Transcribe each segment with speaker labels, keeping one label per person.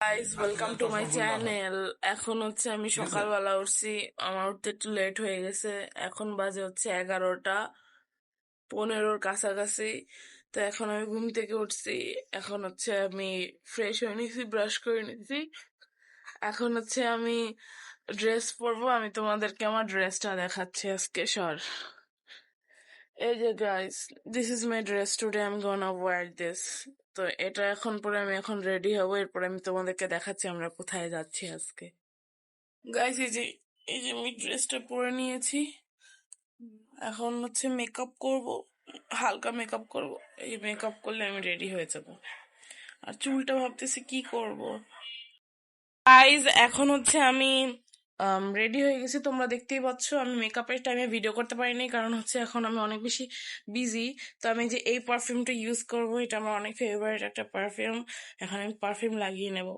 Speaker 1: Guys welcome to my channel. এখন হচ্ছে আমি সকালবেলা উঠছি, আমার উঠতে একটু লেট হয়ে গেছে। এখন বাজে হচ্ছে 11টা 15 কাছাকাছি। তো এখন আমি ঘুম থেকে উঠছি। এখন হচ্ছে আমি ফ্রেশ হয়ে নিছি, ব্রাশ করে নিছি। এখন হচ্ছে আমি ড্রেস পরবো। আমি তোমাদেরকে আমার ড্রেসটা দেখাচ্ছি আজকে। এই যে guys, this is my dress today, I am gonna wear this. তো এটা এখন পরে আমি এখন রেডি হবো, এরপরে আমি তোমাদেরকে দেখাচ্ছি আমরা কোথায় যাচ্ছি আজকে। গাইস এই যে আমি ড্রেসটা পরে নিয়েছি। এখন হচ্ছে মেকআপ করব, হালকা মেকআপ করব। এই মেকআপ করলে আমি রেডি হয়ে যাব। আর চুলটা ভাবতেছি কি করব। গাইস এখন হচ্ছে আমি রেডি হয়ে গেছি, তোমরা দেখতেই পাচ্ছ। আমি মেকআপের টাইমে ভিডিও করতে পারিনি, কারণ হচ্ছে এখন আমি অনেক বেশি বিজি। তো আমি যে এই পারফিউমটা ইউজ করব, এটা আমার অনেক ফেভারিট একটা পারফিউম। এখন আমি পারফিউম লাগিয়ে নেব।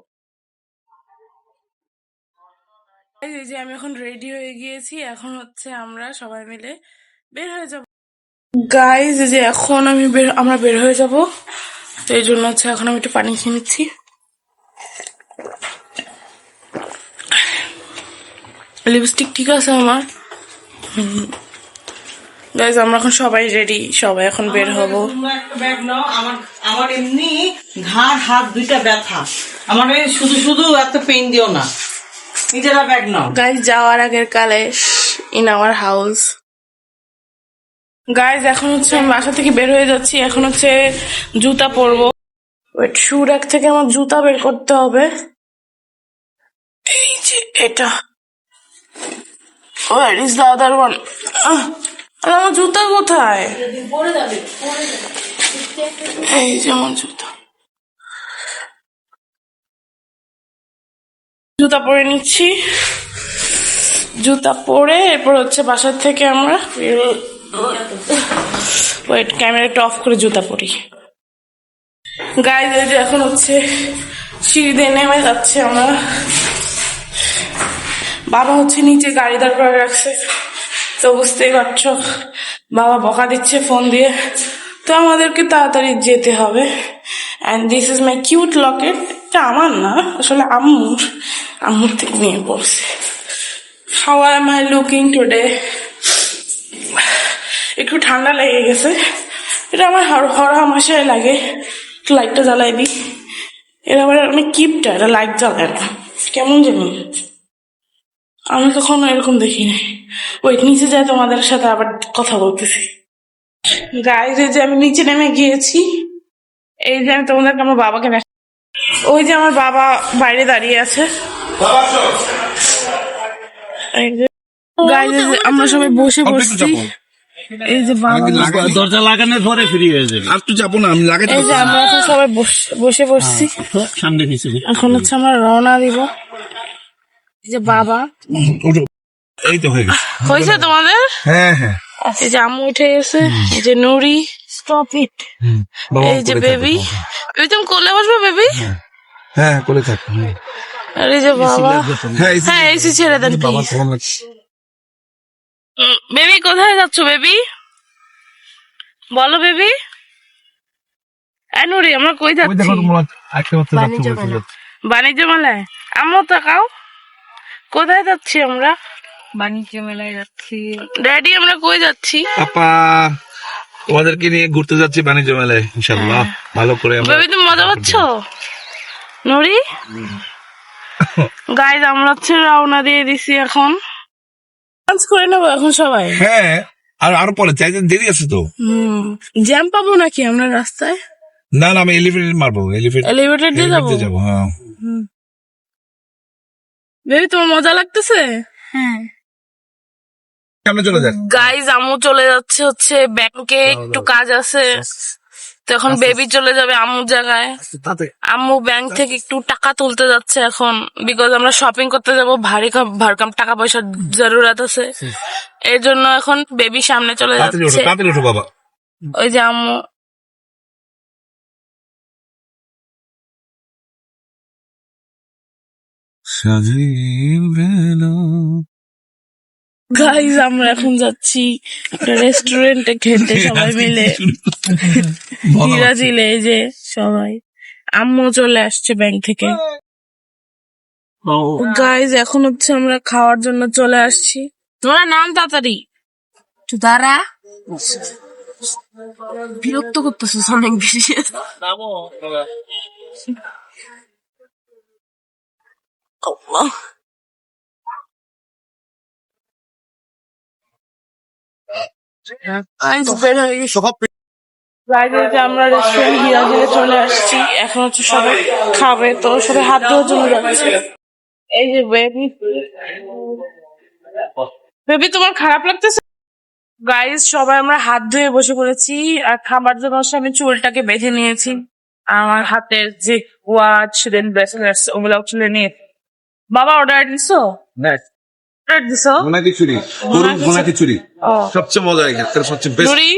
Speaker 1: এই যে আমি এখন রেডি হয়ে গিয়েছি, এখন হচ্ছে আমরা সবাই মিলে বের হয়ে যাব। গাইজ এই যে এখন আমরা বের হয়ে যাব। তো এই জন্য হচ্ছে এখন আমি একটু পানি খেয়ে নিচ্ছি। লিপস্টিক ঠিক আছে আমার। গাইজ আমরা এখন সবাই রেডি, সবাই এখন বের হব।
Speaker 2: একটা ব্যাগ নাও। আমার এমনি ঘাড় হাত দুইটা ব্যথা। আমার শুধু শুধু এত পেইন দিও না, নিজেরা ব্যাগ নাও।
Speaker 1: গাইজ যাওয়ার আগের কালেশ ইন আওয়ার হাউস। গাইজ এখন হচ্ছে আমি বাসা থেকে বের হয়ে যাচ্ছি। এখন হচ্ছে জুতা পরবো। ওয়েট, শু র্যাক থেকে আমার জুতা বের করতে হবে। এই যে এটা, where is the other one. আমার জুতা কোথায়? এই যে আমার জুতা। জুতা পরে নিচ্ছি। জুতা পরে এরপর হচ্ছে বাসার থেকে আমরা ওয়েট, ক্যামেরা একটু অফ করে জুতা পরি। গাইজ এই যে এখন হচ্ছে সিঁড়ি দিয়ে নেমে যাচ্ছে আমরা। বাবা হচ্ছে নিচে গাড়ি দাঁড় করে রাখছে, তো বুঝতেই পারছো বাবা বকা দিচ্ছে ফোন দিয়ে। তো আমাদেরকে তাড়াতাড়ি যেতে হবে। And this is my cute Locket. এটা আমার না, আসলে আম্মুর থেকে নিয়ে পড়ছে। How M I looking today? একটু ঠান্ডা লেগে গেছে। এটা আমার হর হামেশাই লাগে। লাইটটা জ্বালাই দিই। এটা আবার অনেক কিপটা, এটা লাইট জ্বালায় না, কেমন জানি। আমি কখনো এরকম দেখিনি। ওই নিচে যাই, তোমাদের সাথে আবার কথা বলতেছি। গাইজ এই যে আমি নিচে নেমে গিয়েছি। এই যে আমি তোমাদেরকে আমার বাবাকে দেখ, ওই যে আমার বাবা বাইরে দাঁড়িয়ে আছে। এই যে গাইজ আমরা সবাই বসে বসছি। এই যে
Speaker 3: দরজা লাগানোর পরে ফ্রি হয়ে যাবে। আর তুই যাবো না, আমি লাগাই।
Speaker 1: এই যে আমরা এখন সবাই বসে পড়ছি।
Speaker 3: সামনে পিছনে
Speaker 1: এখন হচ্ছে আমরা রওনা দিব। এই যে বাবা,
Speaker 3: এই তো হয়ে গেছে।
Speaker 1: হয়েছে তোমাদের?
Speaker 3: হ্যাঁ হ্যাঁ।
Speaker 1: এই যে আম্মু উঠে গেছে। এই যে নুরি, স্টপ ইট। এই যে বেবি, তুমি কোলে বসবে বেবি?
Speaker 3: হ্যাঁ কোলে থাক।
Speaker 1: আর এই যে বাবা। হ্যাঁ এসি ছেড়ে দেন প্লিজ। বেবি কোথায় যাচ্ছ বেবি? বলো বেবি। নুরি আমরা কই যাচ্ছি? বাণিজ্য মেলায়। আম্মু তাকাও, কোথায় যাচ্ছি আমরা?
Speaker 4: বাণিজ্য মেলায় যাচ্ছি।
Speaker 1: ড্যাডি আমরা কই যাচ্ছি?
Speaker 3: আপা তোমাদেরকে নিয়ে ঘুরতে যাচ্ছি বাণিজ্য মেলায় ইনশাআল্লাহ। ভালো করে
Speaker 1: বেবি তুমি মজা পাচ্ছ? নুরি গাইজ আমরা হচ্ছে রওনা দিয়ে দিছি। এখন ডান্স করে নেবো এখন সবাই।
Speaker 3: হ্যাঁ, আর আরো পরে চাইতে দেরি আছে তো।
Speaker 1: জ্যাম পাবো নাকি আমরা রাস্তায়?
Speaker 3: না না, আমি এলিভেটর মারবো।
Speaker 1: এলিভেটর দিয়ে
Speaker 3: যাবো। হ্যাঁ
Speaker 1: বেবি তোমার মজা লাগতেছে?
Speaker 4: হ্যাঁ।
Speaker 3: সামনে চলে যাক।
Speaker 1: গাইজ আম্মু চলে যাচ্ছে হচ্ছে ব্যাংকে, একটু কাজ আছে। তো এখন বেবি চলে যাবে আম্মুর জায়গায়। আম্মু ব্যাংক থেকে একটু টাকা তুলতে যাচ্ছে এখন, বিকজ আমরা শপিং করতে যাবো। ভারকাম টাকা পয়সার জরুরত আছে, এই জন্য এখন বেবি সামনে চলে যাচ্ছে।
Speaker 3: বাবা
Speaker 1: ওই যে আম্মু। গাইজ আমরা এখন যাচ্ছি একটা রেস্টুরেন্টে খেতে সবাই মিলে। ধীরাজিলে এই যে সবাই। আম্মু চলে আসছে ব্যাংক থেকে। গাইজ এখন হচ্ছে আমরা খাওয়ার জন্য চলে আসছি। তোমার নাম তাড়াতাড়ি একটু দাঁড়া, বিরক্ত করতেছিস অনেক বেশি। আল্লাহ। আমরা রেস্টুরেন্ট হিরাজিলে চলে আসছি, এখন হচ্ছে সবাই খাবে, তো সবাই হাত ধোয়ার জন্য যাচ্ছে। এই যে বেবি, বেবি তোমার খারাপ লাগতেছে? গাইজ সবাই আমরা হাত ধুয়ে বসে পড়েছি, আর খাবার জন্য হচ্ছে আমি চুলটাকে বেঁধে নিয়েছি, আমার হাতের যে ওয়াচ দেন ব্রেসলেটস ওগুলো চলে নিয়ে। বাবা অর্ডার দিছো? অর্ডার দিছো?
Speaker 3: ভুনা খিচুড়ি, গরুর ভুনা খিচুড়ি সবচেয়ে মজা এখানে, সবচেয়ে বেস্ট।
Speaker 1: নুরি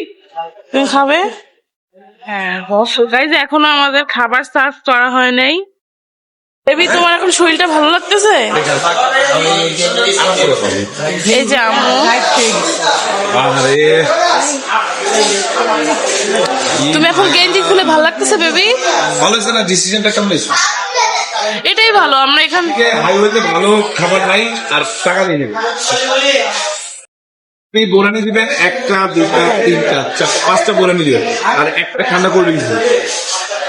Speaker 1: তুমি খাবে? হ্যাঁ গাইজ এখনো আমাদের খাবার সার্ভ করা হয় নাই। বেবি তোমার এখন শরীরটা ভালো লাগতেছে? এই যে আম্মু,
Speaker 3: আরে
Speaker 1: তুমি এখন গেঞ্জি খুলে ভালো লাগতেছে বেবি?
Speaker 3: ভালো হয়েছে না? ডিসিশনটা কেমন হয়েছে?
Speaker 1: এটাই ভালো, আমরা এখান
Speaker 3: হাইওয়েতে ভালো খাবার নাই আর টাকা নিয়ে নেবে। আপনি বোরানি দিবেন একটা, দুটা, তিনটা, পাঁচটা বোরানি দিবেন আর একটা ঠান্ডা কোল্ড ড্রিঙ্কস দিবেন।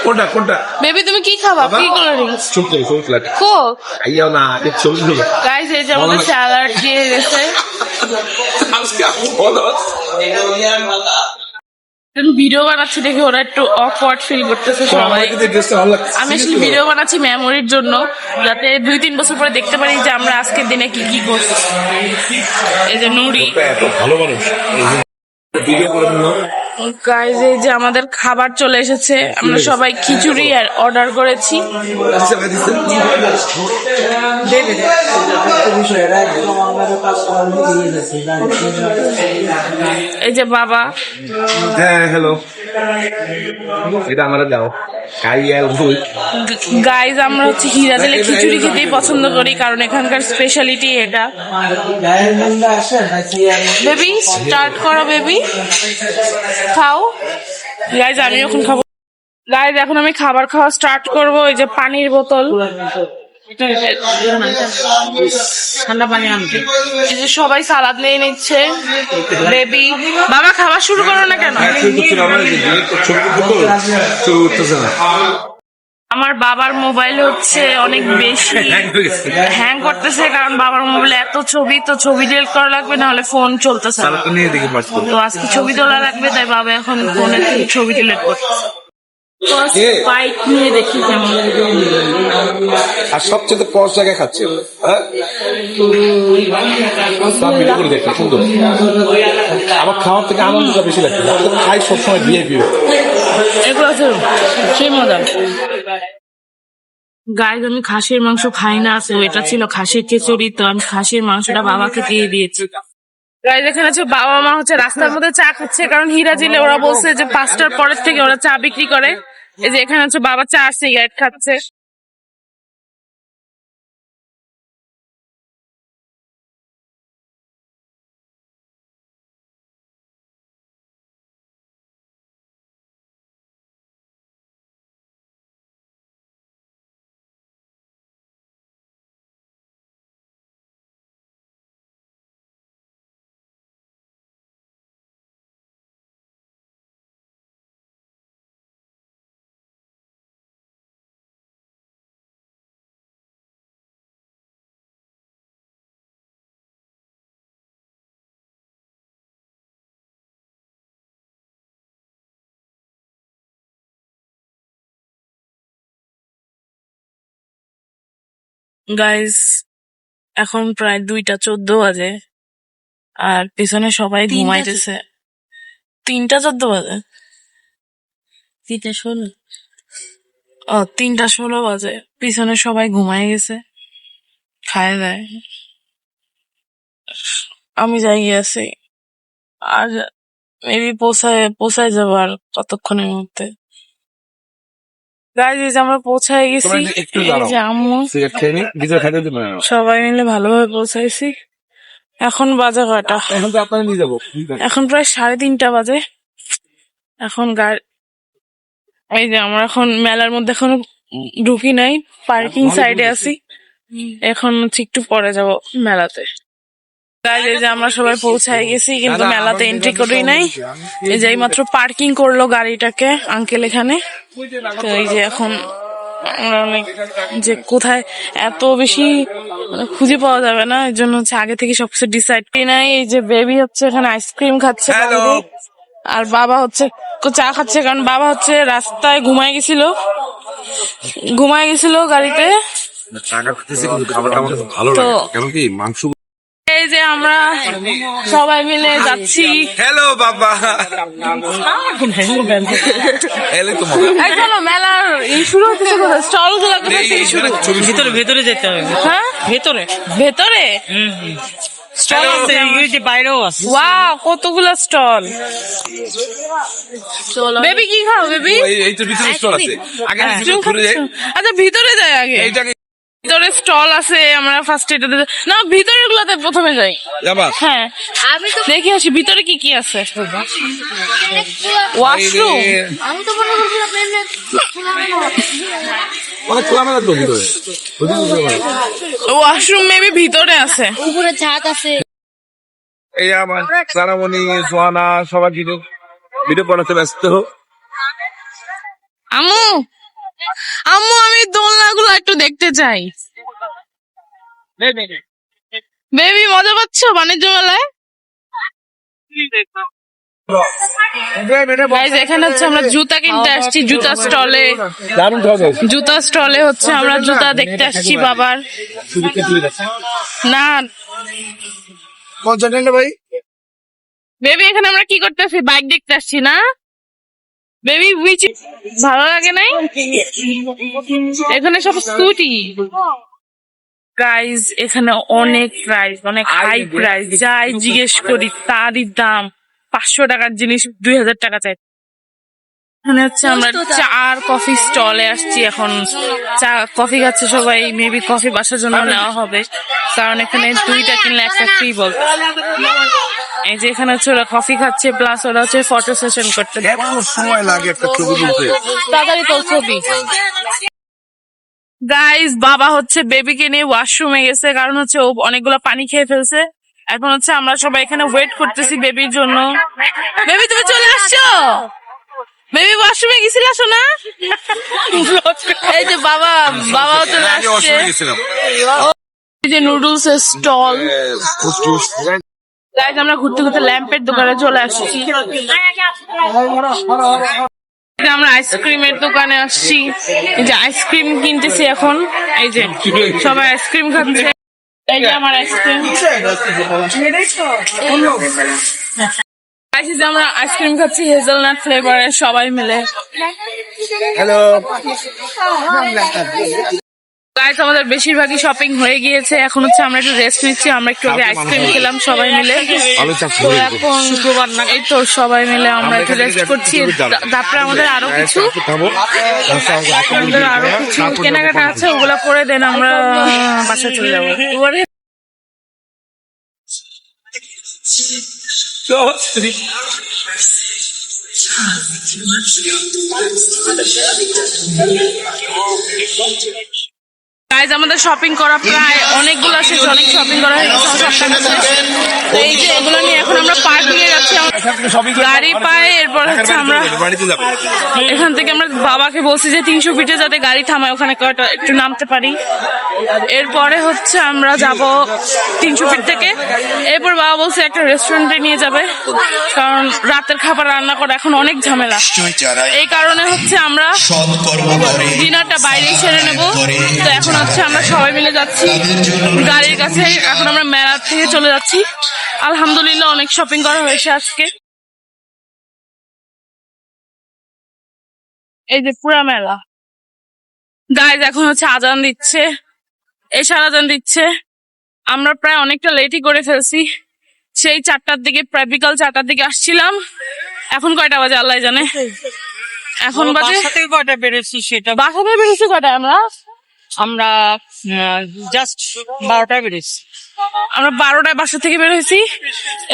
Speaker 3: কোনটা কোনটা?
Speaker 1: বেবি তুমি কি খাবা? কি করলি?
Speaker 3: চুপ করে চুপ ফ্ল্যাট
Speaker 1: কোক?
Speaker 3: আইয়াও না, এক ছবি তুলো।
Speaker 1: গাইস এই যে আমাদের স্যালাড দিয়ে গেছে।
Speaker 3: আজকে বলো
Speaker 1: ভিডিও বানাচ্ছি দেখে ওরা একটু অকওয়ার্ড ফিল করতেছে সবাই। আমি আসলে ভিডিও বানাচ্ছি মেমোরির জন্য, যাতে 2-3 বছর পরে দেখতে পারি যে আমরা আজকের দিনে কি কি করছি। এই যে নুরি,
Speaker 3: ভালো মানুষ ভিডিও করে দিল।
Speaker 1: গাইস এই যে আমাদের খাবার চলে এসেছে, আমরা সবাই খিচুড়ি আর অর্ডার করেছি। এই যে বাবা,
Speaker 3: হ্যাঁ হ্যালো, এটা আমরা দাও।
Speaker 1: গাইজ আমরা হচ্ছে হিরাজেলে খিচুড়ি খেতেই পছন্দ করি, কারণ এখানকার স্পেশালিটি এটা। বেবি স্টার্ট করো, বেবি খাও। গাইজ আমি এখন খাবো। গাইজ এখন আমি খাবার খাওয়া স্টার্ট করবো। এই যে পানির বোতল,
Speaker 2: ঠান্ডা পানি আনতে।
Speaker 1: এই যে সবাই সালাদ নিয়ে নিচ্ছে। বেবি বাবা খাওয়া শুরু করো না কেন? আমার বাবার মোবাইল হচ্ছে অনেক বেশি হ্যাং করতেছে, কারণ বাবার মোবাইলে এত ছবি, তো ছবি ডিলিট করা লাগবে, নাহলে ফোন চলতেছে না। তো আজকে ছবি তোলা লাগবে, তাই বাবা এখন ফোনে ছবি ডিলিট করতেছে। বাইক নিয়ে দেখি কেমন।
Speaker 3: আর সবচেয়ে পশ জায়গায় খাচ্ছে, ভিডিও করে দেখতে সুন্দর। আমার খাওয়ার থেকে আনন্দটা বেশি লাগছে, খাই সবসময় ভিআইপি।
Speaker 1: এগুলো আছে সেই মজা। গাইজ আমি খাসির মাংস খাই না, আছে এটা ছিল খাসির খিচুড়ি, তো আমি খাসির মাংসটা বাবাকে দিয়ে দিয়েছি। গাইজ এখানে হচ্ছে বাবা মা হচ্ছে রাস্তার মধ্যে চা খাচ্ছে, কারণ হিরাজিলে ওরা বলছে যে 5টার পরের থেকে ওরা চা বিক্রি করে। এই যে এখানে হচ্ছে বাবা চা সিগারেট খাচ্ছে। গাইজ এখন প্রায় 2টা 14 বাজে, আর পিছনে সবাই ঘুমাইতেছে। 3টা 14 বাজে, 3টা 16। ও 3টা 16 বাজে, পিছনে সবাই ঘুমাই গেছে, খায় দেয়। আমি যাই আছি, আর মেবি পৌঁছায় যাবো আর কতক্ষণের মধ্যে। গাইজ আমরা পৌঁছায় গেছি। এই যে আম্মু, সবাই মিলে ভালোভাবে পৌঁছাইছি। এখন বাজে কয়টা? এখন প্রায় 3:30 বাজে। এখন এই যে আমরা এখন মেলার মধ্যে এখনো ঢুকি নাই, পার্কিং সাইডে আছি। এখন হচ্ছে একটু পরে যাব মেলাতে। Guys, এই যে আমরা সবাই পৌঁছায় গেছি, কিন্তু মেলাতে এন্ট্রি করি নাই। এই যে মাত্র পার্কিং করলো গাড়িটাকে আঙ্কেল এখানে। তো এই যে এখন আমরা অনেক যে কোথায় এত বেশি খুঁজে পাওয়া যাবে না, এর জন্য হচ্ছে আগে থেকে সবকিছু ডিসাইড করি নাই। এই যে বেবি হচ্ছে এখানে আইসক্রিম খাচ্ছে বাইরে, আর বাবা হচ্ছে চা খাচ্ছে, কারণ বাবা হচ্ছে রাস্তায় ঘুমায় গেছিল গাড়িতে। তো এই যে আমরা সবাই মিলে যাচ্ছি।
Speaker 3: হ্যালো বাবা।
Speaker 1: এই চলো, মেলার শুরু হচ্ছে কোথায়? স্টল গুলো কোথায় থেকে শুরু?
Speaker 2: ভেতরে যেতে হবে।
Speaker 1: হ্যাঁ, ভেতরে স্টল আছে,
Speaker 2: বাইরেও আছে।
Speaker 1: ওয়াও, কতগুলা স্টল। বেবি কি খাও বেবি?
Speaker 3: এই তো ভিতরে স্টল আছে। আগে
Speaker 1: আচ্ছা ভিতরে যাই আগে। ভিতরে স্টল আছে, আমরা ফার্স্ট এটাতে না, ভিতরের গুলাতে প্রথমে যাই।
Speaker 3: যাবা?
Speaker 1: হ্যাঁ, আমি তো দেখি আসি ভিতরে কি কি আছে। ওয়াশরুম
Speaker 3: খোলামেলা তো ভিতরে।
Speaker 1: ওয়াশরুম মেবি ভিতরে আছে।
Speaker 4: উপরে ছাদ আছে।
Speaker 3: এই আমার সারামণি, সোহানা সবাই ভিডিও বানাতে ব্যস্ত।
Speaker 1: আম্মু আমি দোলনা গুলো একটু দেখতে চাই। বেবি মজা পাচ্ছ বাণিজ্য মেলায়? Guys, এখানে হচ্ছে আমরা জুতা কিনতে আসছি, জুতা স্টলে হচ্ছে আমরা জুতা দেখতে আসছি বাবার। না
Speaker 3: ভাই
Speaker 1: বেবি, এখানে আমরা কি করতেছি? বাইক দেখতে আসছি না বেবি? ভালো লাগে নাই? এখানে সব স্কুটি। গাইজ, এখানে অনেক প্রাইস, অনেক হাই প্রাইস। যাই জিজ্ঞেস করি তারই দাম 500 টাকার জিনিস 2000 টাকা চাই। এখানে হচ্ছে আমরা চা আর কফি স্টলে আসছি। এখন চা কফি খাচ্ছে সবাই, মেবি কফি বাসার জন্য নেওয়া হবে, কারণ এখানে 2টা কিনলে একটা ফ্রি বল। এই যে এখানে হচ্ছে ওরা কফি খাচ্ছে, প্লাস ওরা হচ্ছে ফটো সেশন করতে।
Speaker 3: সময় লাগে একটা ছবি তুলতে।
Speaker 1: তাড়াতাড়ি তোর ছবি। গাইজ, বাবা হচ্ছে বেবিকে নিয়ে ওয়াশরুমে গেছে, কারণ হচ্ছে ও অনেকগুলো পানি খেয়ে ফেলছে। এখন হচ্ছে আমরা সবাই এখানে ওয়েট করতেছি বেবির জন্য। বেবি তুমি চলে আসছো? বেবি ওয়াশরুমে গেছিল আসো না? এই যে বাবাও চলে আসছে। এই যে নুডলস এর স্টল। গাইজ, আমরা ঘুরতে ঘুরতে ল্যাম্পের দোকানে চলে আসছি। আমরা আইসক্রিমের দোকানে আসছি, এই যে আইসক্রিম কিনতেছি এখন। এই যে সবাই আইসক্রিম খাচ্ছে। এই যে আমার আইসক্রিম। আমরা আইসক্রিম খাচ্ছি হেজেলনাট ফ্লেভারের, সবাই মিলে।
Speaker 3: হ্যালো
Speaker 1: গাইস, আমাদের বেশিরভাগই শপিং হয়ে গিয়েছে। এখন হচ্ছে আমরা একটু রেস্ট নিচ্ছি। আমরা একটু আগে আইসক্রিম খেলাম সবাই মিলে। তো এখন শুক্রবার না, এই তো সবাই মিলে আমরা একটু রেস্ট করছি। তারপরে আমাদের আরো কিছু কেনাকাটা আছে, ওগুলা করে দেন আমরা বাসায় চলে যাবো। গাইজ, আমাদের শপিং করা প্রায় অনেকগুলো শেষ, অনেক শপিং করা হয়ে গেছে। তো এই যে এগুলো নিয়ে এখন আমরা পার্কিং এ যাচ্ছি, গাড়ি পাই। এরপর হচ্ছে আমরা এখান থেকে আমরা বাবাকে বলছি যে 300 ফিটে যাতে গাড়ি থামায়, ওখানে একটু নামতে পারি। এরপরে হচ্ছে আমরা যাব 300 ফিট থেকে। এরপর বাবা বলছে একটা রেস্টুরেন্টে নিয়ে যাবে, কারণ রাতের খাবার রান্না করা এখন অনেক ঝামেলা। এই কারণে হচ্ছে আমরা ডিনারটা বাইরে সেরে নেব। তো এখন হচ্ছে আমরা সবাই মিলে যাচ্ছি গাড়ির কাছে। এখন আমরা মেলা থেকে চলে যাচ্ছি। আলহামদুলিল্লাহ, অনেক শপিং করা হয়েছে আজকে। এই যে পুরা মেলা। গাইজ, এখন হচ্ছে আজান দিচ্ছে, এশার আজান দিচ্ছে। আমরা প্রায় অনেকটা লেটই করে ফেলছি। সেই 4টার দিকে, প্রায় বিকাল 4টার দিকে আসছিলাম। এখন কয়টা বাজে আল্লাহ জানে। এখন বাজে
Speaker 2: কয়টা বেরোচ্ছি সেটা।
Speaker 1: বাসা থেকে বেরোচ্ছি কয়টায়?
Speaker 2: আমরা জাস্ট 12টায় বেরোচ্ছি।
Speaker 1: আমরা 12টায় বাসা থেকে বের হয়েছি।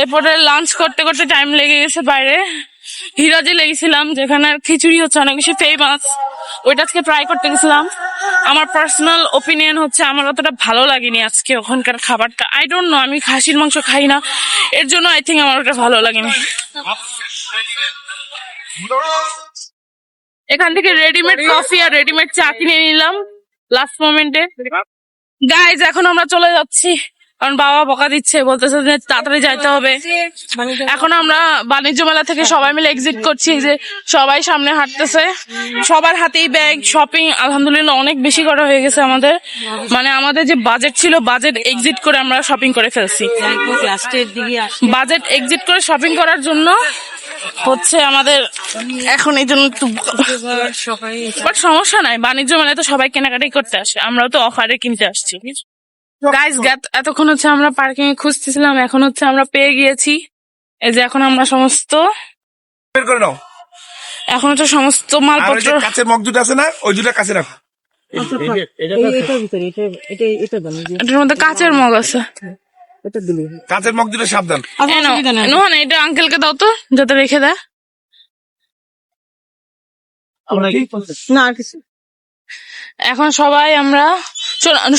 Speaker 1: এরপরে লাঞ্চ করতে করতে টাইম লেগে গেছে বাইরে। হিরাজিলে গেছিলাম, যেখানে খিচুড়ি হচ্ছে অনেক বেশি ফেমাস। ওইটা আজকে ট্রাই করতে গেছিলাম। আমার পার্সোনাল ওপিনিয়ন হচ্ছে আমার অতটা ভালো লাগেনি আজকে ওখানকার খাবারটা। আই ডোন্ট নো, আমি খাসির মাংস খাই না, এর জন্য আই থিঙ্ক আমার ওটা ভালো লাগেনি। এখান থেকে রেডিমেড কফি আর রেডিমেড চা কিনে নিলাম লাস্ট মোমেন্টে। গাইজ এখন আমরা চলে যাচ্ছি, কারণ বাবা বকা দিচ্ছে, বলতেছে যে তাড়াতাড়ি যাইতে হবে। এখন আমরা বাণিজ্য মেলা থেকে সবাই মিলে এক্সিট করছি, যে সবাই সামনে হাঁটতেছে, সবার হাতেই ব্যাগ। শপিং আলহামদুলিল্লাহ অনেক বেশি করা হয়ে গেছে আমাদের, মানে আমাদের যে বাজেট ছিল, বাজেট এক্সিট করে আমরা শপিং করে ফেলছি। বাজেট এক্সিট করে শপিং করার জন্য হচ্ছে আমাদের এখন এই জন্য একটু, বাট সমস্যা নাই, বাণিজ্য মেলায় তো সবাই কেনাকাটি করতে আসে, আমরাও তো অফারে কিনতে আসছি। গাইস, এতক্ষণ হচ্ছে আমরা পার্কিং এ খুঁজতেছিলাম, এখন হচ্ছে আমরা পেয়ে গিয়েছি। এই যে এখন আমরা সমস্ত
Speaker 3: বের করে নাও।
Speaker 1: এখন হচ্ছে সমস্ত
Speaker 3: আর ওই
Speaker 1: মালপত্র,
Speaker 3: যে কাছের মগ দুটো আছে না, ওই দুটো কাছে রাখো।
Speaker 1: এটার মধ্যে কাচের মগ আছে।
Speaker 3: কাছের মগ দুটো সাবধান।
Speaker 1: এই নাও, নোহান, এটা আঙ্কেলকে দাও তো, যাতে রেখে দেয়।
Speaker 2: না আর কিছু
Speaker 1: এখন সবাই আমরা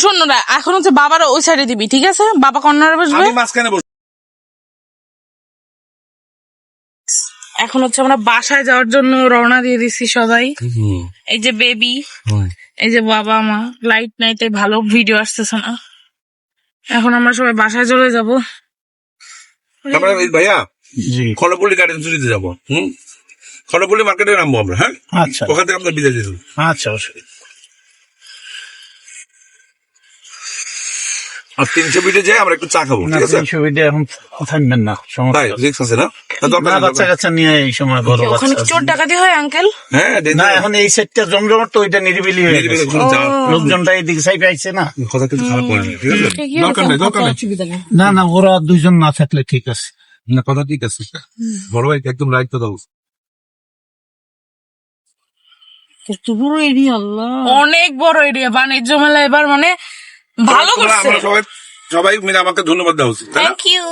Speaker 1: শোনো না, এখন হচ্ছে বাবার ওই সাইডে দিবি, ঠিক আছে? বাবা কর্নারে বসবে।
Speaker 3: আমি মাঝখানে বসবো।
Speaker 1: এখন হচ্ছে আমরা বাসায় যাওয়ার জন্য রওনা দিয়ে দিচ্ছি সবাই। এই যে বেবি, এই যে বাবা মা। লাইট নাই তাই ভালো ভিডিও আসতেছে না। এখন আমরা সবাই বাসায় চলে যাব।
Speaker 3: তারপরে ভাইয়া খড়পল্লী গার্ডেন চুরিতে যাবো। খড়পল্লী মার্কেটে নামবো আমরা। হ্যাঁ,
Speaker 5: আচ্ছা
Speaker 3: ওখান থেকে আমরা বিদায় দিলাম।
Speaker 5: আচ্ছা অবশ্যই।
Speaker 3: আর 300 ফিটে যাই আমরা একটু চা খাবো,
Speaker 5: না,
Speaker 3: ঠিক আছে?
Speaker 5: 300 ফিটে এখন থাকবেন না, সমস্যা
Speaker 3: তাই
Speaker 5: আছে।
Speaker 3: রিক্স আছে না? না, দরকার
Speaker 5: না,
Speaker 3: নেই,
Speaker 5: বাচ্চা
Speaker 3: দরকার নেই।
Speaker 5: কাচ্চা নিয়ে এই সময় বড়
Speaker 1: ওখানে
Speaker 5: বাচ্চা
Speaker 1: কি চোর ডাকাতি হয় আঙ্কেল?
Speaker 3: হ্যাঁ,
Speaker 5: না,
Speaker 3: danger।
Speaker 5: এখন এই সেটটা জমজমাট, তো ওইটা নিরিবিলি হয়ে
Speaker 3: নিরিবিলি
Speaker 5: গেছে।
Speaker 3: ওখানে যাওয়া।
Speaker 5: লোকজনটা এইদিকে সাইড আইছে না।
Speaker 3: কথা কিন্তু খারাপ করে না, ঠিক আছে? দরকার নেই, দরকার নেই।
Speaker 5: না না, ওরা দুইজন না থাকলে ঠিক আছে।
Speaker 3: না, কথা ঠিক আছে। বড় ভাই একদম রাইট কথা বলছে।
Speaker 1: অনেক বড় এরিয়া বাণিজ্য মেলা, এবার মানে ভালো
Speaker 3: তোমরা,
Speaker 1: করছে।
Speaker 3: আমরা সবাই মিলে আমাকে ধন্যবাদ দেওয়া উচিত, তাই না?
Speaker 1: থ্যাংক ইউ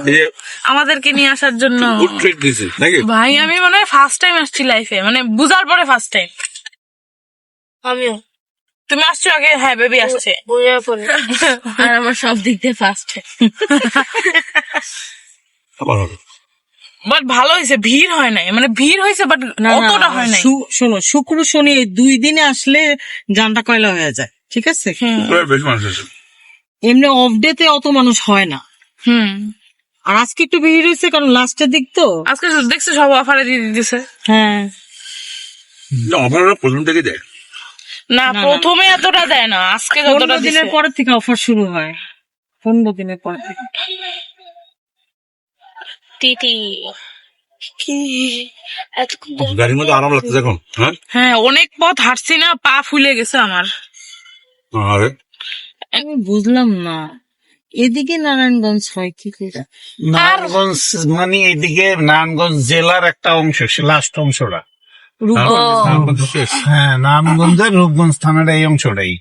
Speaker 3: এই যে
Speaker 1: আমাদেরকে নিয়ে আসার জন্য।
Speaker 3: গুড ট্রিট দিছে নাকি?
Speaker 1: ভাই আমি মনে হয় ফার্স্ট টাইম আসছি লাইফে, মানে বুঝার পরে ফার্স্ট টাইম। আমিও। তুমি আসছো আগে? হ্যাঁ, বেবি আসছে বুঝার পরে। আর আমার সব দিক দিয়ে ফার্স্ট।
Speaker 3: আবার হবে।
Speaker 1: বাট ভালো হয়েছে, ভিড় হয় নাই, মানে ভিড় হয়েছে বাট অতটা হয় নাই।
Speaker 2: শোনো, শুক্র শনি এই 2 দিনে আসলে জানটা কয়লা হয়ে যায়, ঠিক আছে?
Speaker 3: শুক্রবার বেশি মানুষ আছে।
Speaker 2: এমনি অফ ডে তে অত মানুষ হয় না।
Speaker 1: হুম,
Speaker 2: আর আজকে একটু ভিড় হয়েছে কারণ লাস্টের দিক তো।
Speaker 1: আজকে দেখছো সব অফারে দিয়ে দিতেছে।
Speaker 2: হ্যাঁ,
Speaker 3: না, অফার প্রথম থেকে দেয়।
Speaker 1: না, প্রথমে এতটা দেয় না, আজকে যতটা
Speaker 2: 15
Speaker 1: দিছে।
Speaker 2: দিনের পরে থেকে অফার শুরু হয়। 15 দিনের পরে থেকে।
Speaker 1: টিটি
Speaker 3: গাড়ির মধ্যে আরাম লাগতেছে এখন। হ্যাঁ,
Speaker 1: হ্যাঁ, অনেক পথ হাঁটছি না, পা ফুলে গেছে আমার।
Speaker 3: আরে
Speaker 2: আমি বুঝলাম না, এদিকে নারায়ণগঞ্জ হয় কি করে?
Speaker 5: নারায়ণগঞ্জ মানে এদিকে নারায়ণগঞ্জ জেলার একটা অংশ, লাস্ট অংশটা। হ্যাঁ, নারায়ণগঞ্জের রূপগঞ্জ থানার এই অংশটাই।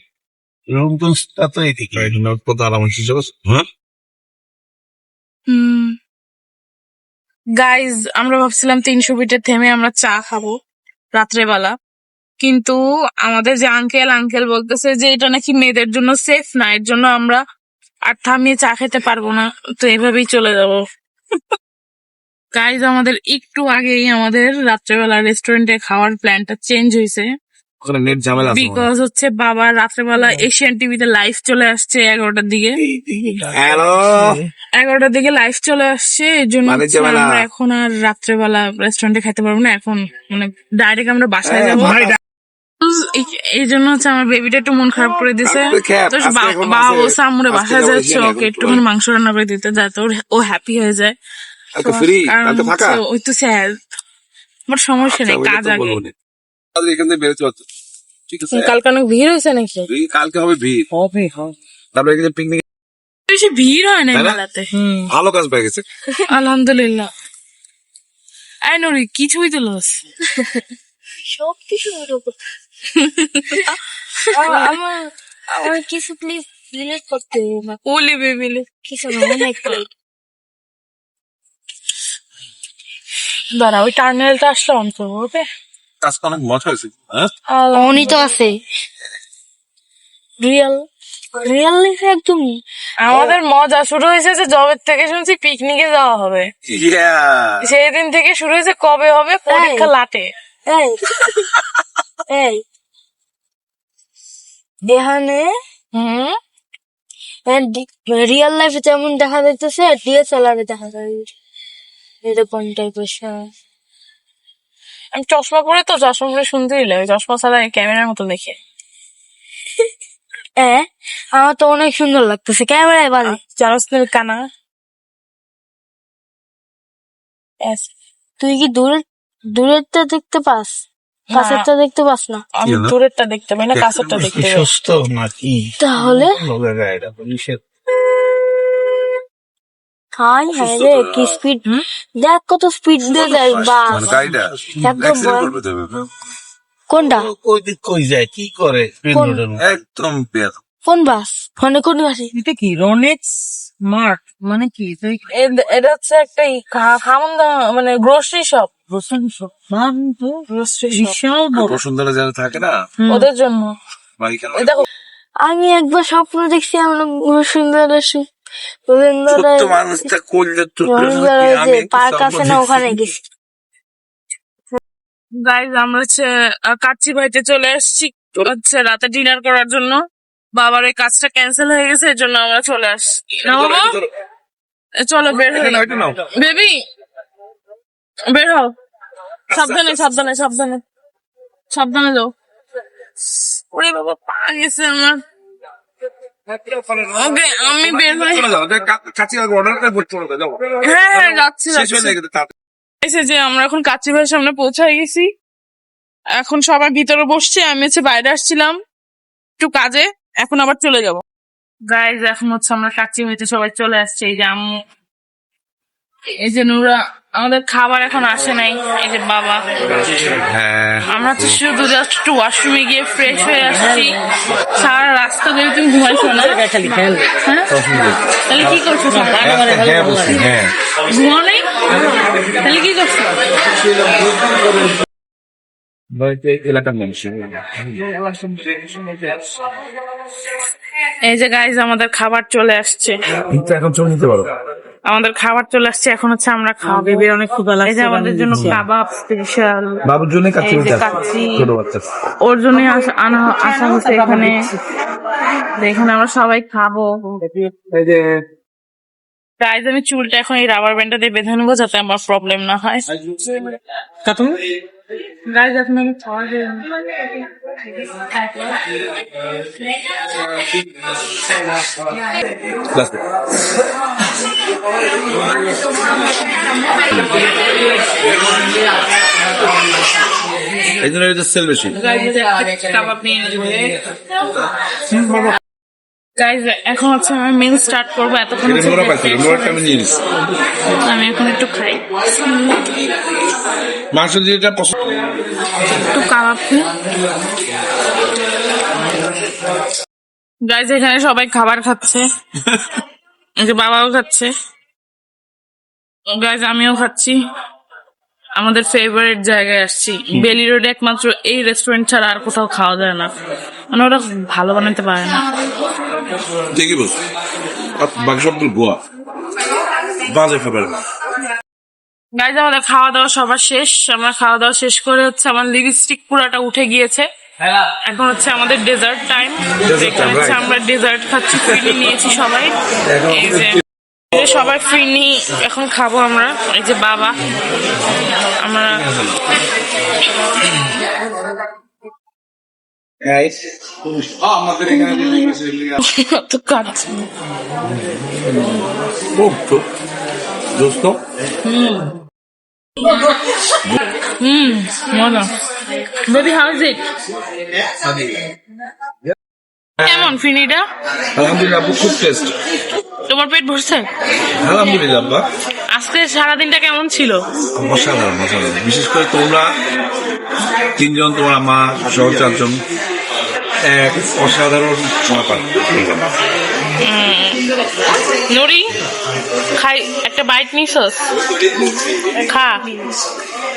Speaker 5: রূপগঞ্জটা তো এদিকে।
Speaker 3: কত আরাম হচ্ছে। হ্যাঁ,
Speaker 1: গাইজ, আমরা ভাবছিলাম 300 ফিটে থেমে আমরা চা খাবো রাত্রেবেলা, কিন্তু আমাদের যে আঙ্কেল বলতেছে যে এটা নাকি মেয়েদের জন্য সেফ না, এর জন্য আমরা আর থামিয়ে চা খেতে পারবো না, তো এভাবেই চলে যাবো। গাইজ, আমাদের একটু আগেই আমাদের রাত্রেবেলা রেস্টুরেন্টে খাওয়ার প্ল্যানটা চেঞ্জ হয়েছে,
Speaker 3: ওখানে নেট ঝামেলা আছে।
Speaker 1: বিকজ হচ্ছে বাবা রাত্রেবেলা এশিয়ান টিভিতে লাইভ চলে আসছে 11টার দিকে।
Speaker 3: হ্যালো,
Speaker 1: 11টার দিকে লাইভ চলে আসছে, এই জন্য
Speaker 3: মানে
Speaker 1: হচ্ছে
Speaker 3: ঝামেলা।
Speaker 1: আমরা এখন আর রাত্রেবেলা রেস্টুরেন্টে খেতে পারবো না, এখন মানে ডাইরেক্ট আমরা বাসায় যাবো। এই জন্য হচ্ছে আমার বেবিটা একটু মন খারাপ করে দিছে,
Speaker 3: আজকে খেয়ে,
Speaker 1: তো
Speaker 3: আজকে এখন
Speaker 1: বাবা
Speaker 3: আছে।
Speaker 1: বলছে আম্মুরে
Speaker 3: আজকে
Speaker 1: বাসায়
Speaker 3: যাবো
Speaker 1: যাচ্ছে,
Speaker 3: এখানে
Speaker 1: ওকে
Speaker 3: এখন
Speaker 1: একটুখানি মাংস রান্না করে দিতে, যাতে ও হ্যাপি হয়ে যায়।
Speaker 3: আজকে ফ্রি,
Speaker 1: কারণ
Speaker 3: কালকে ফাঁকা।
Speaker 1: হচ্ছে ওই তো স্যার, বাট সমস্যা নেই,
Speaker 3: আচ্ছা, ওইটা
Speaker 1: কাজ
Speaker 3: তো
Speaker 1: আগে।
Speaker 3: বলবো না। তাহলে এখান থেকে বেরোতে পারতো, ঠিক আছে?
Speaker 1: কালকে অনেক ভিড় হয়েছে নাকি?
Speaker 3: কালকে হবে ভিড়,
Speaker 2: হবে হবে।
Speaker 3: তারপরে এখানে পিকনিক।
Speaker 1: বেশি ভিড় হয় না
Speaker 3: তাই না?
Speaker 1: মেলাতে।
Speaker 3: ভালো কাজ পেয়ে গেছে।
Speaker 1: আলহামদুলিল্লাহ। আই নুরি, কিছুই তো লস।
Speaker 6: সব কিছু আমার কিছু প্লিজ ডিলিট করতে হবে।
Speaker 1: ওলে বেবিলে।
Speaker 6: কিছু মনে নাই করে।
Speaker 1: দাঁড়া, ওই টার্মিনালটা আসলে অন্ত হবে।
Speaker 3: কাজটা অনেক মজা হয়েছে। হ্যাঁ,
Speaker 6: অনই তো আছে রিয়েল রিয়েল লাইফে একদম।
Speaker 1: আমাদের মজা শুরু হয়েছে যে জবের থেকে শুনছি পিকনিকে যাওয়া হবে, সেই দিন থেকে শুরু হয়েছে কবে হবে পরীক্ষা লাটে।
Speaker 6: এই এই এখানে রিয়েল লাইফে যেমন দেখা যাইতেছে ডিএসএলআর দেখা যায় এরকম টাইপের।
Speaker 1: আমি চশমা পরে তো, চশমা পরে শুনতেই লাগে, চশমা ছাড়া ক্যামেরার মতো দেখে।
Speaker 6: আমার তো অনেক সুন্দর লাগতেছে ক্যামেরায় বাজে।
Speaker 1: জানোস কানা,
Speaker 6: তুই কি দূরেরটা দেখতে পাস, কাছেরটা দেখতে পাস না?
Speaker 1: আমি দূরেরটা দেখতে পাই না, কাছেরটা দেখতে পাই।
Speaker 5: সুস্থ নাকি
Speaker 6: তাহলে
Speaker 5: লোকেরা এটা পুলিশের
Speaker 6: হাই হাই রে কি স্পিড, দেখ কত স্পিড দিয়ে যায় বাস। একদম কোনটা
Speaker 5: ওই দিক কই যায় কি করে মেন রোডের মধ্যে?
Speaker 3: একদম বেয়াদব।
Speaker 6: কোন বাস মানে কোন বাসে?
Speaker 4: এটা কি রনেক্স মার্ট মানে কি?
Speaker 1: এটা হচ্ছে একটা খামন্দা মানে গ্রোসারি শপ,
Speaker 4: বিশাল বড়।
Speaker 3: বসুন্ধরা যারা থাকে না,
Speaker 1: ওদের জন্য। এই দেখো,
Speaker 6: আমি একবার স্বপ্ন দেখছি আমরা
Speaker 3: মানুষটা করলে তো
Speaker 6: যে পার্ক আছে না ওখানে গেছি।
Speaker 1: গাইজ আমরা হচ্ছে কাচ্চি ভাইতে চলে এসেছি হচ্ছে রাতে ডিনার করার জন্য। বাবার ওই কাজটা ক্যান্সেল হয়ে গেছে, এর জন্য আমরা চলে আসছি। না বাবা, চলো বের হই। বেবি বের হও, সাবধানে সাবধানে সাবধানে সাবধানে যাও। ওরে বাবা, পা গেছে আমার। ওকে, আমি বের হই। হ্যাঁ হ্যাঁ, যাচ্ছি যাচ্ছি। যে আমরা এখন কাচ্চি ভাইয়ের সামনে পৌঁছায় গেছি, এখন সবাই ভিতরে বসছে, আমি হচ্ছে বাইরে আসছিলাম একটু কাজে, এখন আবার চলে যাব। গাইজ এখন হচ্ছে আমরা কাচ্চি ভাইতে সবাই চলে আসছে। এই যে আম্মু, এই যে নুরা, আমাদের খাবার এখন আসে নাই। এই যে বাবা, আমরা তো শুধু জাস্ট একটু ওয়াশরুমে গিয়ে ফ্রেশ হয়ে আসছি। সারা রাস্তা ধরে তুমি ঘুমাইছো না? হ্যাঁ, তাহলে কি করছো? ঘুমাও নাই? তাহলে কি করছো? এই যে গাইজ আমাদের খাবার চলে আসছে,
Speaker 3: এখন চলে নিতে পারো।
Speaker 1: আমাদের খাবার চলে আসছে, এখন হচ্ছে আমরা খাবো।
Speaker 4: বেবির অনেক ক্ষুধা লাগছে।
Speaker 1: এই যে আমাদের জন্য কাবাব স্পেশাল,
Speaker 3: বাবুর জন্য
Speaker 1: এই যে কাচ্চি,
Speaker 3: ছোট বাচ্চা
Speaker 1: ওর জন্য আসা হচ্ছে এখানে। এখানে আমরা সবাই খাবো। গাইজ আমি চুলটা এখন এই রাবার ব্যান্ডটা দিয়ে বেঁধে নেবো যাতে আমার প্রবলেম না হয়। গাইজ এখন আমি খাওয়া
Speaker 3: এই জন্য সেল বেশি।
Speaker 1: কাবাব নিয়ে নেবে। গাইজ এখন হচ্ছে আমি মিল স্টার্ট করবো। এতক্ষণ আমি এখন একটু খাই,
Speaker 3: মাংস যেটা পছন্দ,
Speaker 1: একটু কাবাব খাই। গাইজ এখানে সবাই খাবার খাচ্ছে, এই যে বাবাও খাচ্ছে, গাইজ আমিও খাচ্ছি। আমাদের ফেভারিট জায়গায় আসছি, বেলি রোডে একমাত্র এই রেস্টুরেন্ট ছাড়া আর কোথাও খাওয়া যায় না, মানে ওরা ভালো বানাতে পারে না।
Speaker 3: ঠিকই বলছো, বাকি সবগুলো গোয়া বাজে খাবার।
Speaker 1: গাইজ আমাদের খাওয়া দাওয়া সবার শেষ। আমরা খাওয়া দাওয়া শেষ করে হচ্ছে আমার লিপস্টিক পুরাটা উঠে গিয়েছে, এখন হচ্ছে আমাদের ডেজার্ট টাইম। এখানে হচ্ছে আমরা ডেজার্ট খাচ্ছি, ফ্রিনি নিয়েছি সবাই। এই যে সবাই ফ্রিনি এখন খাবো আমরা। এই যে বাবা, আমরা তো কাটছি। মজা। Baby how is it? কেমন ফিনিটা?
Speaker 3: আলহামদুলিল্লাহ, খুব টেস্ট।
Speaker 1: তোমার পেট ভরছে?
Speaker 3: আলহামদুলিল্লাহ।
Speaker 1: আজকে সারাদিনটা কেমন ছিল?
Speaker 3: অসাধারণ অসাধারণ, বিশেষ করে তোমরা তিনজন, তোমার মা সহ চারজন, এক অসাধারণ ব্যাপার।
Speaker 1: নুরি খাই, একটা বাইট নিছস, খা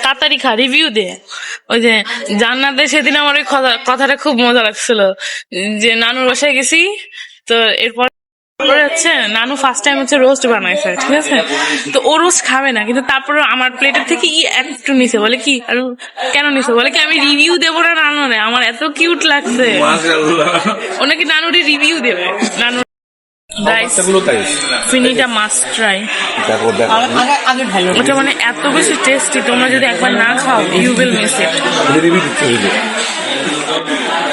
Speaker 1: তাড়াতাড়ি খা, রিভিউ দে। ওই যে জান্নাতে সেদিন আমার ওই কথাটা খুব মজা লাগছিল, যে নানুর বাসায় গেছি তো এরপর হচ্ছে নানু ফার্স্ট টাইম হচ্ছে রোস্ট বানাইছে, ঠিক আছে, তো ও রোস্ট খাবে না, কিন্তু তারপরে আমার প্লেটের থেকে একটু নিছে, বলে কি আর কেন নিছে, বলে কি আমি রিভিউ দেবো না নানুরে, আমার এত কিউট লাগছে, ও নাকি নানুরে রিভিউ দেবে। নানু ফিনিটা মাস্ট ট্রাই, ওটা মানে এত বেশি টেস্টি, তোমরা যদি একবার না খাও ইউ উইল মিস ইট।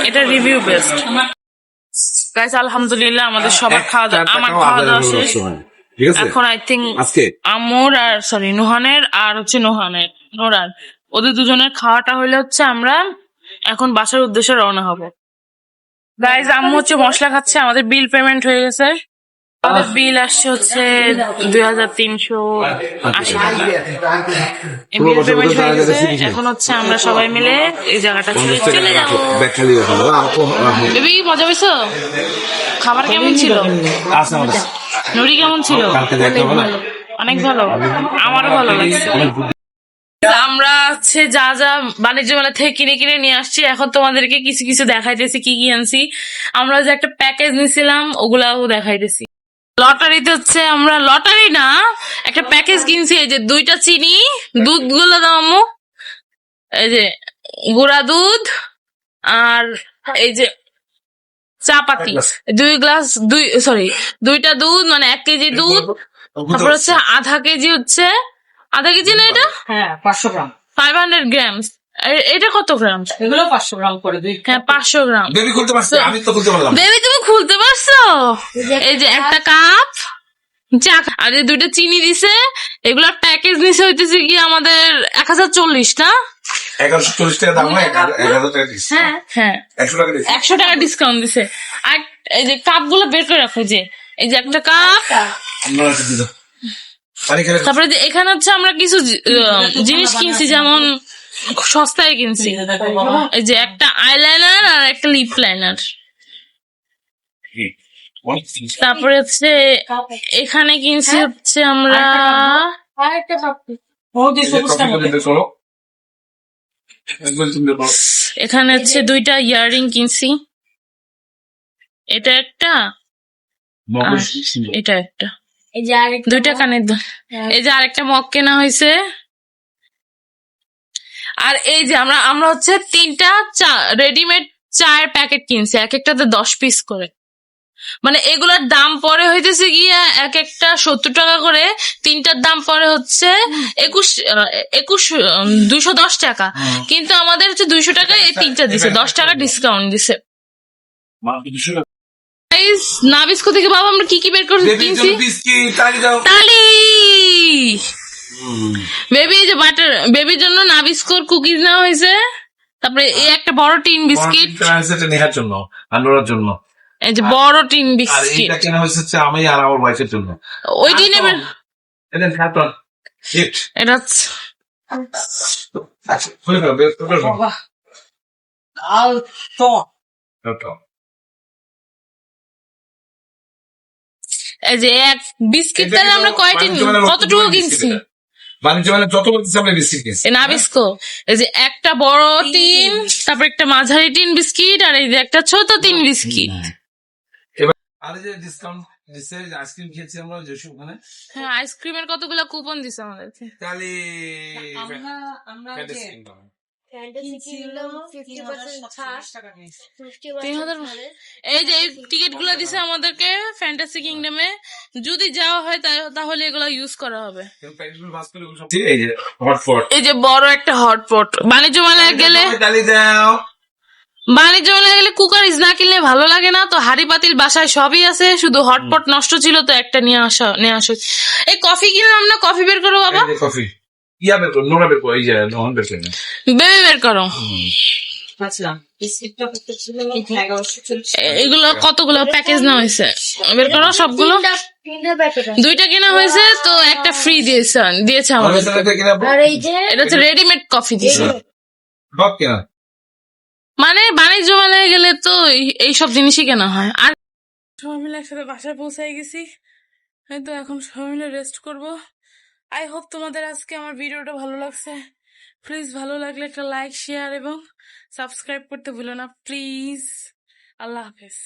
Speaker 1: এটা রিভিউ বেস্ট। গাইস আলহামদুলিল্লাহ আমাদের সবার খাওয়া দাওয়া, আমার খাওয়া দাওয়া শেষ। এখন আই থিঙ্ক আমর আর সরি নুহানের আর হচ্ছে নোরার ওদের দুজনের খাওয়াটা হইলে হচ্ছে আমরা এখন বাসার উদ্দেশ্যে রওনা হব। গাইস আম্মু হচ্ছে মশলা খাচ্ছে, আমাদের বিল পেমেন্ট হয়ে গেছে, আমাদের বিল আসছে হচ্ছে 2380 টাকা। বিল পেমেন্ট হয়ে গেছে, এখন হচ্ছে আমরা সবাই মিলে এই জায়গাটা ছেড়ে চলে যাবো। বেবি মজা পেয়েছো? খাবার কেমন ছিল? নুরি কেমন ছিল? অনেক ভালো, আমারও ভালো লাগছে। আমরা হচ্ছে যা যা বাণিজ্য মেলা থেকে কিনে নিয়ে আসছি, এখন তোমাদেরকে কিছু কিছু দেখাইতেছি কি কি আনছি। আমরা যে একটা প্যাকেজ নিছিলাম ওগুলাও দেখাইতেছি। লটারিতে হচ্ছে আমরা লটারি না একটা প্যাকেজ কিনছি, এই যে 2টা চিনি, দুধ গুলো দাও আম্মু, এই যে গুঁড়া দুধ আর এই যে চা পাতি, 2টা দুধ মানে 1 কেজি দুধ, তারপর হচ্ছে আধা কেজি না এটা,
Speaker 4: হ্যাঁ 500 গ্রাম,
Speaker 1: 500 গ্রামস। এটা কত গ্রাম?
Speaker 4: এগুলো 500 গ্রাম করে দিই।
Speaker 1: হ্যাঁ 500 গ্রাম।
Speaker 3: বেবি খুলতে পারছি, আমি তো খুলতে পারলাম।
Speaker 1: বেবি তুমি খুলতে পারছো? এই যে একটা কাপ চা আর যে 2টা চিনি দিছে, এগুলোর প্যাকেজ নিছে হইতেছে কি আমাদের 1040 না,
Speaker 3: 1140 টাকা দাম, না 1100 টাকা দিচ্ছে।
Speaker 1: হ্যাঁ
Speaker 3: 100 টাকা দিচ্ছে,
Speaker 1: 100 টাকা ডিসকাউন্ট দিছে। আর এই যে কাপ গুলো বের করে রাখো, যে এই যে একটা কাপ,
Speaker 3: আমরা দিয়ে দাও পানি খেলে।
Speaker 1: তারপরে যে এখানে হচ্ছে আমরা কিছু জিনিস কিনছি, যেমন সস্তায় কিনছি, এই যে একটা আইলাইনার আর একটা লিপ লাইনার। তারপরে হচ্ছে এখানে কিনছি হচ্ছে আমরা এখানে হচ্ছে 2টা ইয়াররিং কিনছি, এটা একটা আর এটা একটা, 2টা কানের দুল। এই যে আরেকটা মগ কেনা হয়েছে। আর এই যে আমরা হচ্ছে 3টা রেডিমেড চায়ের প্যাকেট কিনছি, এক একটাতে 10 পিস করে, মানে এগুলোর দাম পরে হইতেছে গিয়া এক একটা 70 টাকা করে, 3টার দাম পরে হচ্ছে 210 টাকা, কিন্তু আমাদের হচ্ছে 200 টাকায় এই 3টা দিছে, 10 টাকা ডিসকাউন্ট দিছে। নাবিস্কো থেকে বাবা আমরা কি কি বের করে কিনছি? তালি বেবি, এই যে বাটার বেবির জন্য নাবিস্কোর কুকিজ নেওয়া হয়েছে, তারপরে এই একটা বড় টিন বিস্কিট
Speaker 3: নেহার জন্য, আনোরার জন্য,
Speaker 1: এই যে বড় টিন
Speaker 3: আর
Speaker 1: বিস্কিট,
Speaker 3: এইটা কেনা হয়েছে আমি আর আমার ওয়াইফের জন্য।
Speaker 1: ওই টিনে
Speaker 3: এটা খাতন গিফট,
Speaker 1: এটা
Speaker 3: আচ্ছা খুলে নাও, বের করে নাও।
Speaker 1: এই যে এক বিস্কিট তাহলে আমরা কয়টি কতটুকু কিনছি?
Speaker 3: বাণিজ্য মেলা যত বলতেছি আমরা বিস্কিট কিনছি।
Speaker 1: নাবিস্কো এই যে একটা বড় টিন, তারপর একটা মাঝারি টিন বিস্কিট, আর এই যে একটা ছোট টিন বিস্কিট।
Speaker 3: আর যে ডিসকাউন্ট দিছে, আইসক্রিম খেয়েছি আমরা জসু ওখানে।
Speaker 1: হ্যাঁ আইসক্রিমের কতগুলো কুপন দিছে আমাদেরকে।
Speaker 3: তাহলে
Speaker 4: আমরা
Speaker 1: এই যে এই টিকিট গুলো দিছে আমাদেরকে ফ্যান্টাসি কিংডমে, যদি যাওয়া হয় তাহলে এগুলো ইউজ করা হবে।
Speaker 3: এই যে হটপট,
Speaker 1: এই যে বড় একটা হটপট, বাণিজ্য মেলায় গেলে কুকারিজ না কিনলে ভালো লাগে না, তো হাড়ি পাতিল বাসায় সবই আছে, শুধু হটপট নষ্ট ছিল তো একটা নিয়ে আসা। এই কফি কিনলাম না, কফি বের করো বাবা,
Speaker 3: কফি ইয়া বের করো, নোরা বের করো, এই যে নোহন বের করো,
Speaker 1: বেবি বের করো। এগুলো কতগুলো প্যাকেজ নেওয়া হয়েছে, বের করো সবগুলো। 2টা কেনা হয়েছে তো একটা ফ্রি দিয়েছে আমাদের। এটা হচ্ছে রেডিমেড কফি দিয়েছে।
Speaker 3: সব কেনা
Speaker 1: মানে বাণিজ্য মেলায় গেলে তো এইসব জিনিসই কেনা হয়। আর সবাই মিলে একসাথে বাসায় পৌঁছায় গেছি, হয়তো এখন সবাই মিলে রেস্ট করব। আই হোপ তোমাদের আজকে আমার ভিডিওটা ভালো লাগছে। প্লিজ ভালো লাগলে একটা লাইক, শেয়ার এবং সাবস্ক্রাইব করতে ভুলো না প্লিজ। আল্লাহ হাফেজ।